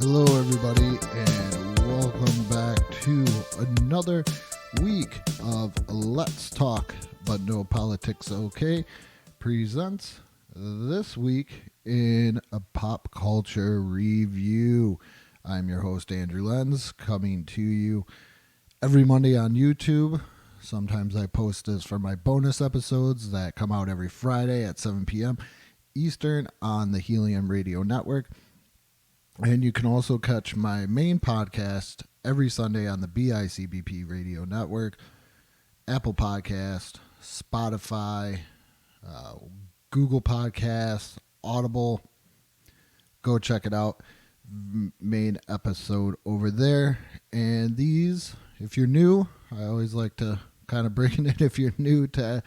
Hello, everybody, and welcome back to another week of Let's Talk, but No Politics Okay presents this week in a pop culture review. I'm your host, Andrew Lenz, coming to you every Monday on YouTube. Sometimes I post this for my bonus episodes that come out every Friday at 7 p.m. Eastern on the Helium Radio Network. And you can also catch my main podcast every Sunday on the BICBP Radio Network, Apple Podcast, Spotify, Google Podcasts, Audible. Go check it out. Main episode over there. And these, if you're new, I always like to kind of bring it if you're new to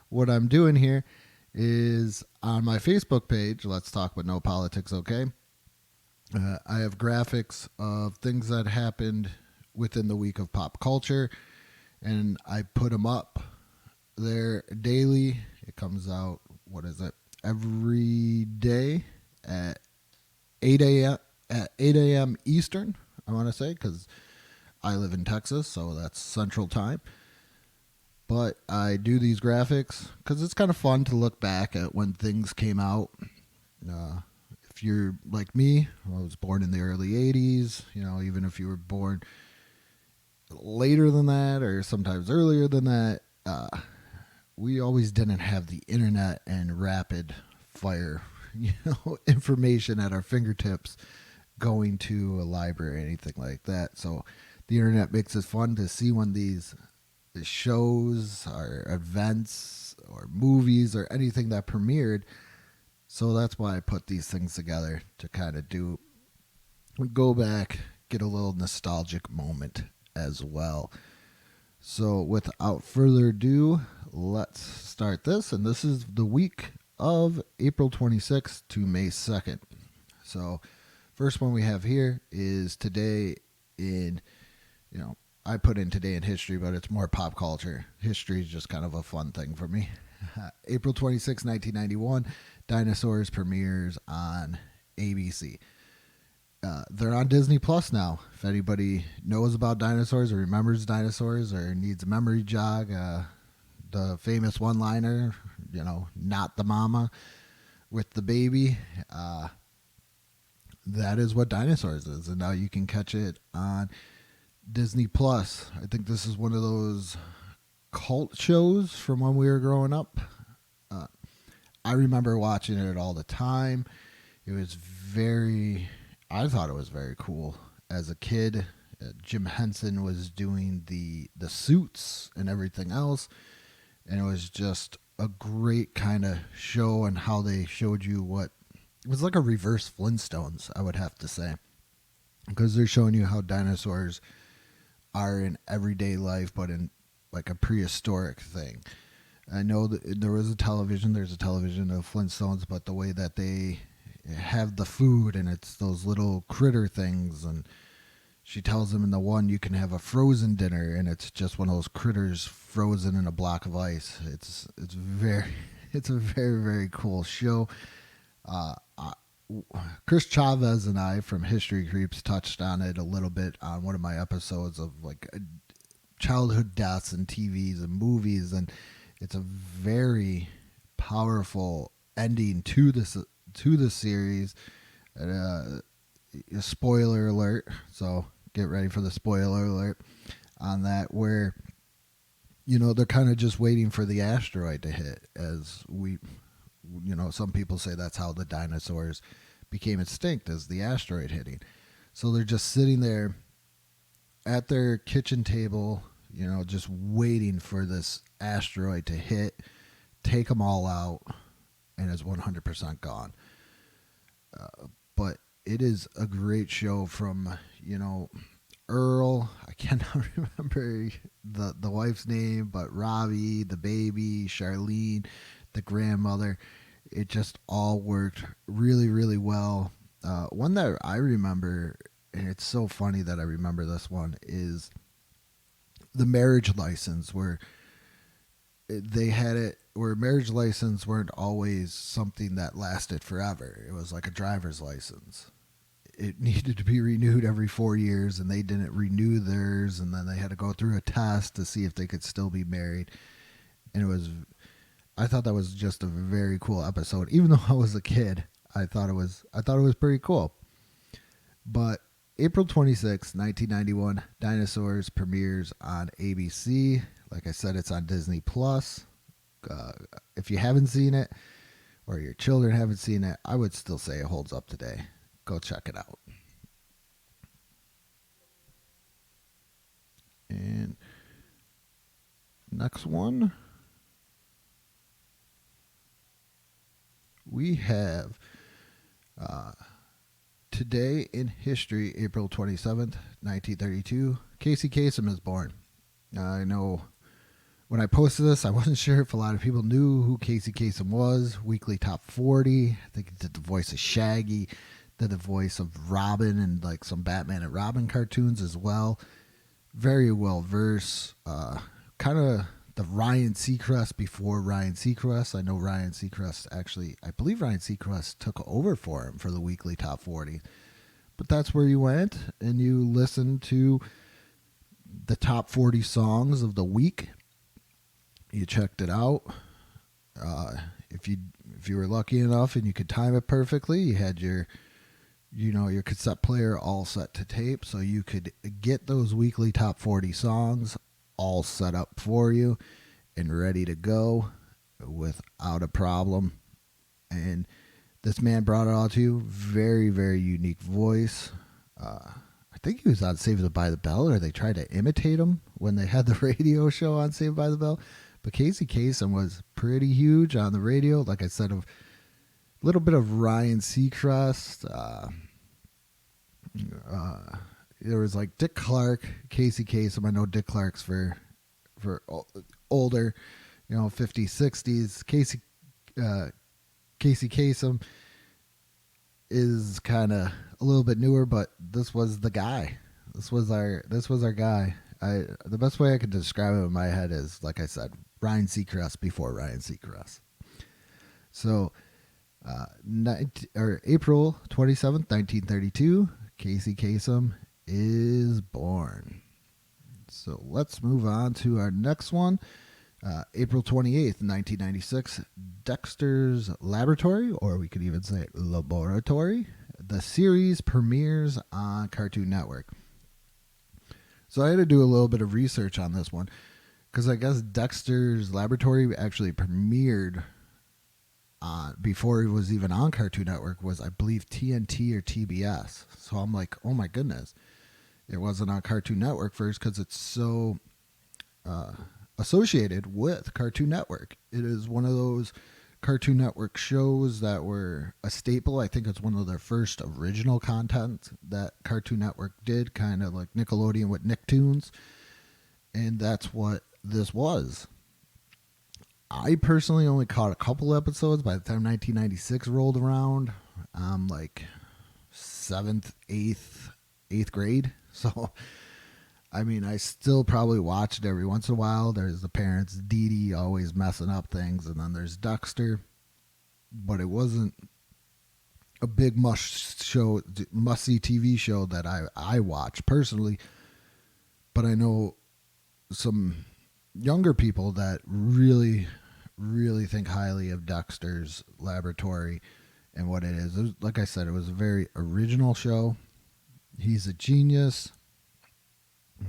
what I'm doing here, is on my Facebook page, Let's Talk But No Politics Okay. I have graphics of things that happened within the week of pop culture, and I put them up there daily. It comes out, every day at 8 a.m. Eastern, I want to say, because I live in Texas, so that's Central Time. But I do these graphics because it's kind of fun to look back at when things came out. If you're like me, I was born in the early 80s, even if you were born later than that or sometimes earlier than that, we always didn't have the internet and rapid fire, information at our fingertips going to a library or anything like that. So the internet makes it fun to see when these shows or events or movies or anything that premiered. So that's why I put these things together, to kind of go back, get a little nostalgic moment as well. So without further ado, let's start this. And this is the week of April 26th to May 2nd. So first one we have here is today in, I put in today in history, but it's more pop culture. History is just kind of a fun thing for me. April 26, 1991, Dinosaurs premieres on ABC. They're on Disney Plus now. If anybody knows about dinosaurs or remembers dinosaurs or needs a memory jog, the famous one-liner, not the mama with the baby, that is what Dinosaurs is. And now you can catch it on Disney Plus. I think this is one of those cult shows from when we were growing up. I remember watching it all the time. I thought it was very cool. As a kid, Jim Henson was doing the suits and everything else, and it was just a great kind of show, and how they showed you it was like a reverse Flintstones, I would have to say, because they're showing you how dinosaurs are in everyday life, but in like a prehistoric thing. I know that there's a television of Flintstones, but the way that they have the food, and it's those little critter things, and she tells them in the one you can have a frozen dinner, and it's just one of those critters frozen in a block of ice. It's a very, very cool show. Chris Chavez and I from History Creeps touched on it a little bit on one of my episodes of like childhood deaths and TVs and movies, and it's a very powerful ending to the series. Spoiler alert, so get ready for the spoiler alert on that, where they're kind of just waiting for the asteroid to hit, as some people say that's how the dinosaurs became extinct, as the asteroid hitting. So they're just sitting there at their kitchen table, just waiting for this asteroid to hit, take them all out, and it's 100% gone. But it is a great show from, Earl, I cannot remember the wife's name, but Robbie, the baby, Charlene, the grandmother. It just all worked really, really well. One that I remember, and it's so funny that I remember this one, is the marriage license, where they had it where marriage license weren't always something that lasted forever. It was like a driver's license. it needed to be renewed every 4 years, and they didn't renew theirs, and then they had to go through a test to see if they could still be married. And I thought that was just a very cool episode. Even though I was a kid, I thought it was pretty cool. But April 26th, 1991, Dinosaurs premieres on ABC. Like I said, it's on Disney Plus. If you haven't seen it, or your children haven't seen it, I would still say it holds up today. Go check it out. And next one, we have today in history, April 27th, 1932, Casey Kasem is born. I know when I posted this, I wasn't sure if a lot of people knew who Casey Kasem was. Weekly Top 40. I think he did the voice of Shaggy, did the voice of Robin, and like some Batman and Robin cartoons as well. Very well versed. Kind of the Ryan Seacrest before Ryan Seacrest. I know Ryan Seacrest actually, I believe Ryan Seacrest took over for him for the Weekly Top 40. But that's where you went and you listened to the top 40 songs of the week. You checked it out. If you were lucky enough and you could time it perfectly, you had your cassette player all set to tape, so you could get those weekly top 40 songs all set up for you and ready to go without a problem. And this man brought it all to you. Very, very unique voice. I think he was on Saved by the Bell, or they tried to imitate him when they had the radio show on Saved by the Bell. But Casey Kasem was pretty huge on the radio. Like I said, a little bit of Ryan Seacrest. There was like Dick Clark, Casey Kasem. I know Dick Clark's for older, 50s, 60s. Casey Kasem is kind of a little bit newer, but this was the guy. This was our guy. The best way I could describe him in my head is, like I said, Ryan Seacrest before Ryan Seacrest. So, April 27th, 1932, Casey Kasem is born. So let's move on to our next one. April 28th, 1996, Dexter's Laboratory, or we could even say Laboratory. The series premieres on Cartoon Network. So I had to do a little bit of research on this one, because I guess Dexter's Laboratory actually premiered before it was even on Cartoon Network, was, I believe, TNT or TBS. So I'm like, oh my goodness. It wasn't on Cartoon Network first, because it's so associated with Cartoon Network. It is one of those Cartoon Network shows that were a staple. I think it's one of their first original content that Cartoon Network did, kind of like Nickelodeon with Nicktoons. And that's what this was. I personally only caught a couple episodes by the time 1996 rolled around. I'm like 7th, 8th grade. So, I mean, I still probably watch it every once in a while. There's the parents, Dee Dee, always messing up things. And then there's Dexter. But it wasn't a big must-see TV show that I watch personally. But I know some younger people that really, really think highly of Dexter's Laboratory and what it is. Like I said, it was a very original show. He's a genius.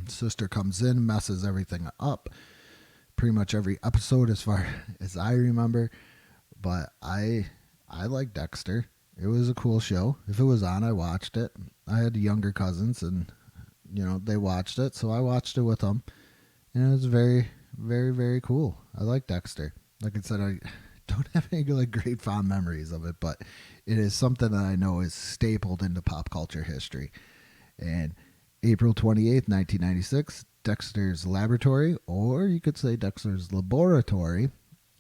Sister comes in, messes everything up. Pretty much every episode as far as I remember. But I like Dexter. It was a cool show. If it was on, I watched it. I had younger cousins and, they watched it. So I watched it with them. And it was very, very, very cool. I like Dexter. Like I said, I don't have any great fond memories of it, but it is something that I know is stapled into pop culture history. And April 28th, 1996, Dexter's Laboratory, or you could say Dexter's Laboratory,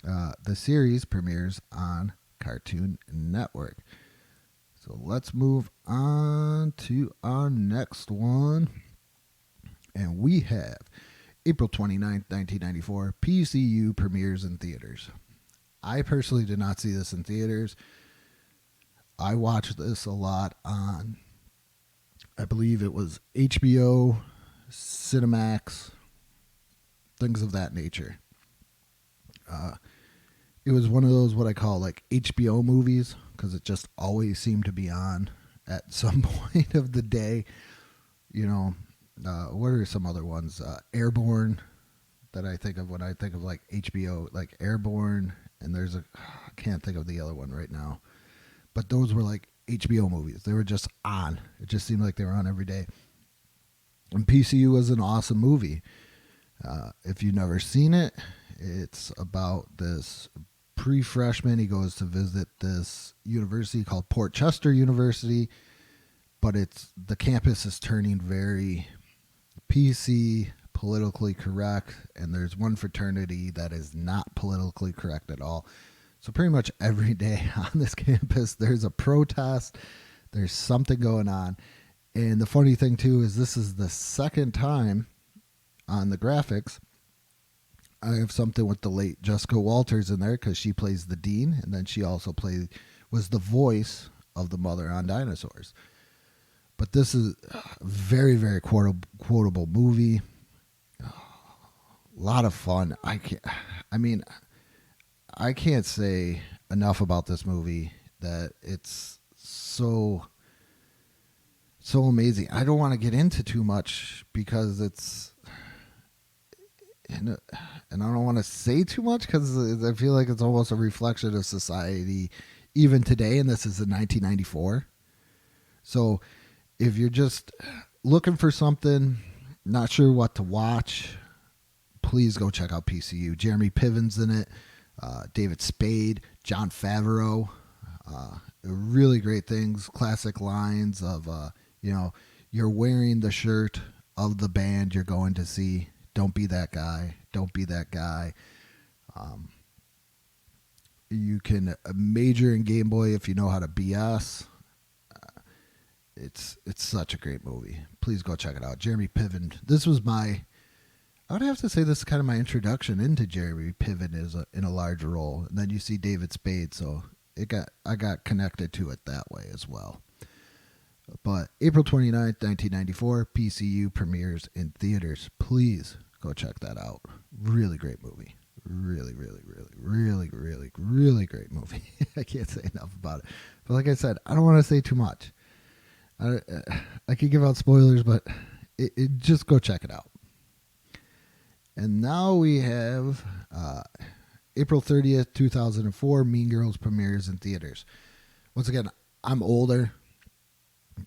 the series premieres on Cartoon Network. So let's move on to our next one. And we have April 29th, 1994, PCU premieres in theaters. I personally did not see this in theaters. I watched this a lot on I believe it was HBO, Cinemax, things of that nature. It was one of those what I call like HBO movies because it just always seemed to be on at some point of the day. You know, what are some other ones? Airborne that I think of when I think of like HBO, like Airborne, and I can't think of the other one right now. But those were like HBO movies. They were just on. It just seemed like they were on every day. And PCU was an awesome movie. If you've never seen it, it's about this pre-freshman. He goes to visit this university called Port Chester University, but the campus is turning very PC, politically correct, and there's one fraternity that is not politically correct at all. So pretty much every day on this campus, there's a protest. There's something going on. And the funny thing, too, is this is the second time on the graphics I have something with the late Jessica Walters in there because she plays the dean, and then she also was the voice of the mother on Dinosaurs. But this is a very, very quotable movie. A lot of fun. I can't say enough about this movie that it's so amazing. I don't want to get into too much because and I don't want to say too much because I feel like it's almost a reflection of society even today, and this is in 1994. So if you're just looking for something, not sure what to watch, please go check out PCU. Jeremy Piven's in it, David Spade, Jon Favreau, really great things, classic lines of, you're wearing the shirt of the band you're going to see. Don't be that guy. Don't be that guy. You can major in Game Boy if you know how to BS. It's such a great movie. Please go check it out. Jeremy Piven. I would have to say this is kind of my introduction into Jeremy Piven in a larger role. And then you see David Spade, so I got connected to it that way as well. But April 29th, 1994, PCU premieres in theaters. Please go check that out. Really great movie. Really, really, really, really, really, really great movie. I can't say enough about it. But like I said, I don't want to say too much. I could give out spoilers, but just go check it out. And now we have April 30th, 2004, Mean Girls premieres in theaters. Once again, I'm older.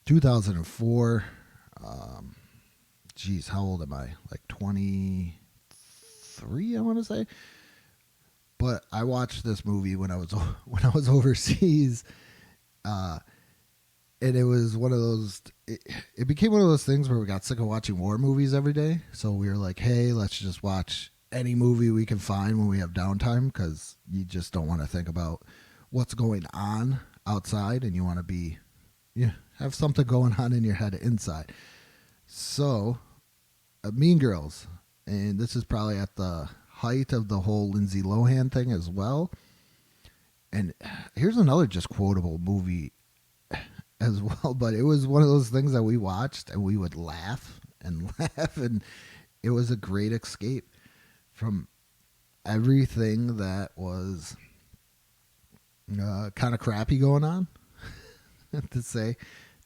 2004. How old am I? Like 23, I want to say. But I watched this movie when I was overseas. And it was one of those, it became one of those things where we got sick of watching war movies every day. So we were like, hey, let's just watch any movie we can find when we have downtime because you just don't want to think about what's going on outside and you want to have something going on in your head inside. So, Mean Girls, and this is probably at the height of the whole Lindsay Lohan thing as well. And here's another just quotable movie as well, but it was one of those things that we watched and we would laugh and laugh, and it was a great escape from everything that was kind of crappy going on to say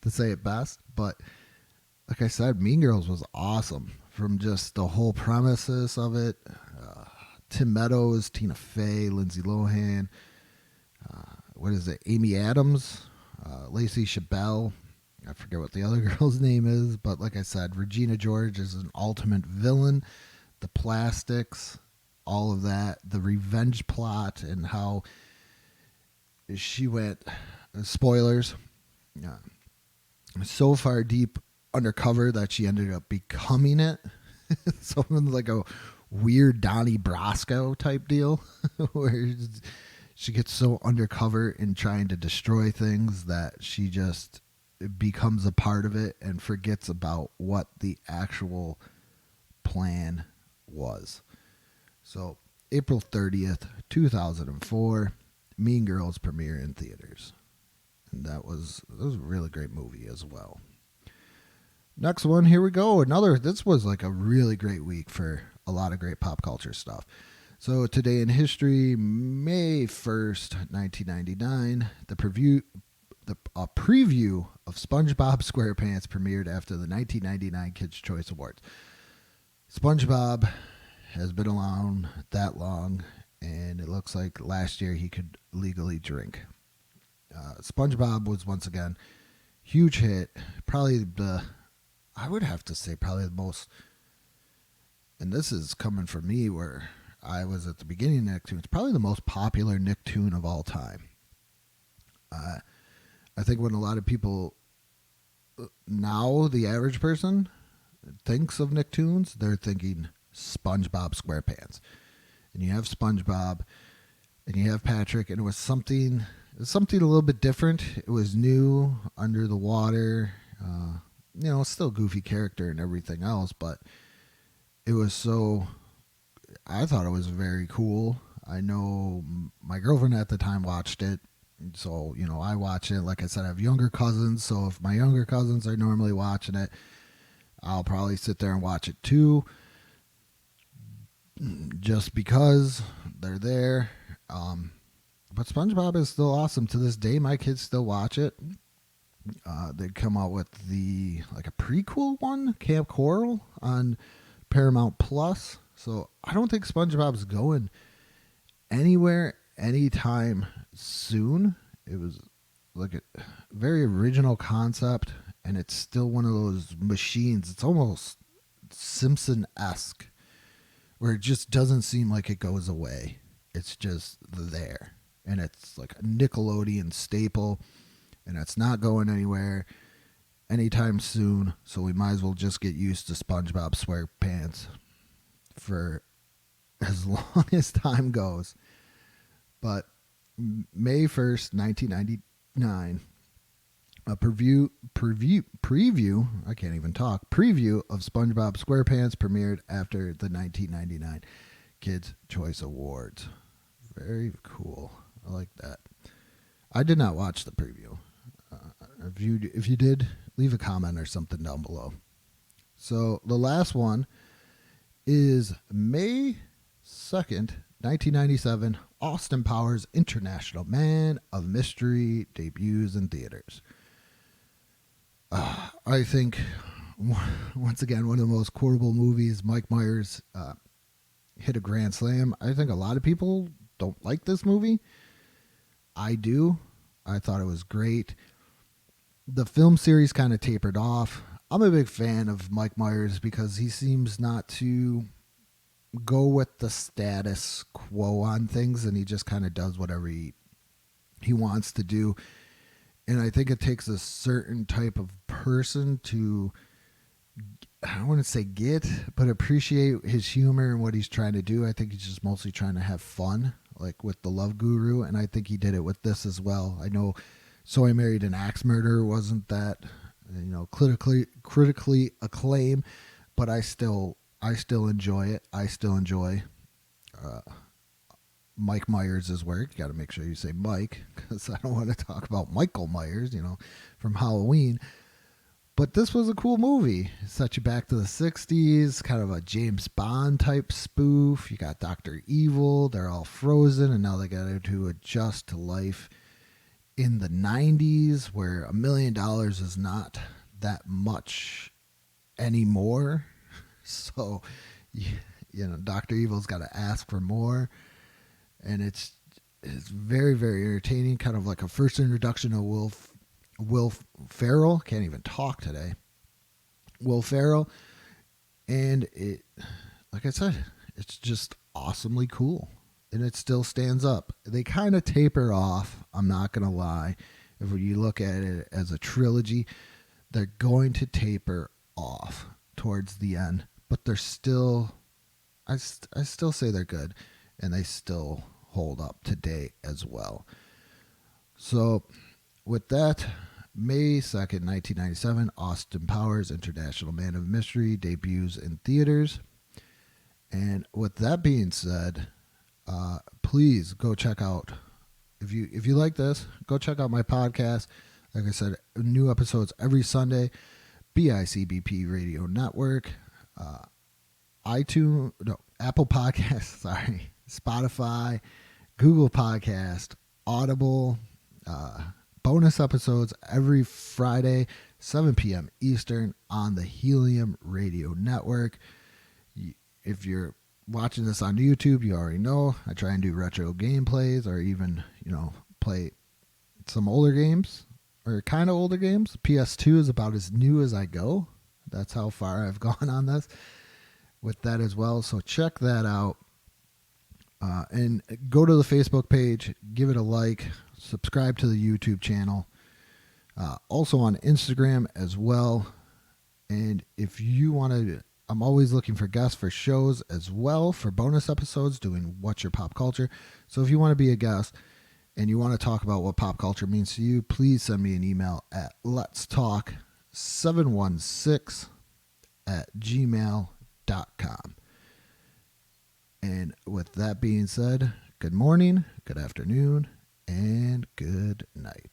it best. But like I said, Mean Girls was awesome from just the whole premises of it. Tim Meadows, Tina Fey, Lindsay Lohan, Amy Adams, Lacey Chabelle. I forget what the other girl's name is, but like I said, Regina George is an ultimate villain. The plastics, all of that, the revenge plot, and how she went, spoilers, so far deep undercover that she ended up becoming it. Something like a weird Donnie Brasco type deal where she gets so undercover in trying to destroy things that she just becomes a part of it and forgets about what the actual plan was. So April 30th, 2004, Mean Girls premiere in theaters. And that was a really great movie as well. Next one, here we go. This was like a really great week for a lot of great pop culture stuff. So today in history, May 1st, 1999, a preview of SpongeBob SquarePants premiered after the 1999 Kids' Choice Awards. SpongeBob has been around that long, and it looks like last year he could legally drink. SpongeBob was once again huge hit. I would have to say probably the most, and this is coming from me where I was at the beginning of Nicktoons, probably the most popular Nicktoon of all time. I think when a lot of people now, the average person thinks of Nicktoons, they're thinking SpongeBob SquarePants. And you have SpongeBob and you have Patrick, and it was something a little bit different. It was new, under the water, still goofy character and everything else, but it was I thought it was very cool. I know my girlfriend at the time watched it. So, I watch it. Like I said, I have younger cousins. So if my younger cousins are normally watching it, I'll probably sit there and watch it too. Just because they're there. But SpongeBob is still awesome. To this day, my kids still watch it. They come out with a prequel one, Camp Coral, on Paramount Plus. So I don't think SpongeBob's going anywhere anytime soon. It was like a very original concept, and it's still one of those machines. It's almost Simpson-esque, where it just doesn't seem like it goes away. It's just there, and it's like a Nickelodeon staple, and it's not going anywhere anytime soon. So we might as well just get used to SpongeBob SquarePants for as long as time goes. But May 1st, 1999, a preview, I can't even talk, preview of SpongeBob SquarePants premiered after the 1999 Kids' Choice Awards. Very cool. I like that. I did not watch the preview. If you did, leave a comment or something down below. So the last one is May 2nd, 1997, Austin Powers International Man of Mystery debuts in theaters. I think, once again, one of the most quotable movies. Mike Myers hit a grand slam. I think a lot of people don't like this movie. I do. I thought it was great. The film series kind of tapered off. I'm a big fan of Mike Myers because he seems not to go with the status quo on things, and he just kind of does whatever he wants to do. And I think it takes a certain type of person to, I don't want to say but appreciate his humor and what he's trying to do. I think he's just mostly trying to have fun, like with The Love Guru, and I think he did it with this as well. I know So I Married an Axe Murderer wasn't that, critically acclaimed, but I still enjoy it. I still enjoy Mike Myers' work. Got to make sure you say Mike, because I don't want to talk about Michael Myers, from Halloween. But this was a cool movie. It set you back to the 60s, kind of a James Bond type spoof. You got Dr. Evil. They're all frozen, and now they got to adjust to life in the 90s, where $1 million is not that much anymore. So, Dr. Evil's got to ask for more. And it's very, very entertaining, kind of like a first introduction of Will Ferrell. Can't even talk today. Will Ferrell. And it, like I said, it's just awesomely cool. And it still stands up. They kind of taper off, I'm not going to lie. If you look at it as a trilogy, they're going to taper off towards the end. But they're still, I still say they're good. And they still hold up today as well. So with that, May 2nd, 1997, Austin Powers International Man of Mystery debuts in theaters. And with that being said, please go check out, if you like this, go check out my podcast. Like I said, new episodes every Sunday. BICBP Radio Network, Apple Podcasts, sorry, Spotify, Google Podcast, Audible, bonus episodes every Friday, 7 p.m. Eastern on the Helium Radio Network. If you're watching this on YouTube, you already know I try and do retro gameplays or even, play some older games or kind of older games. PS2 is about as new as I go. That's how far I've gone on this with that as well. So check that out. And go to the Facebook page, give it a like, subscribe to the YouTube channel. Also on Instagram as well. And if you want to, I'm always looking for guests for shows as well for bonus episodes doing What's Your Pop Culture. So if you want to be a guest and you want to talk about what pop culture means to you, please send me an email at letstalk716@gmail.com. And with that being said, good morning, good afternoon, and good night.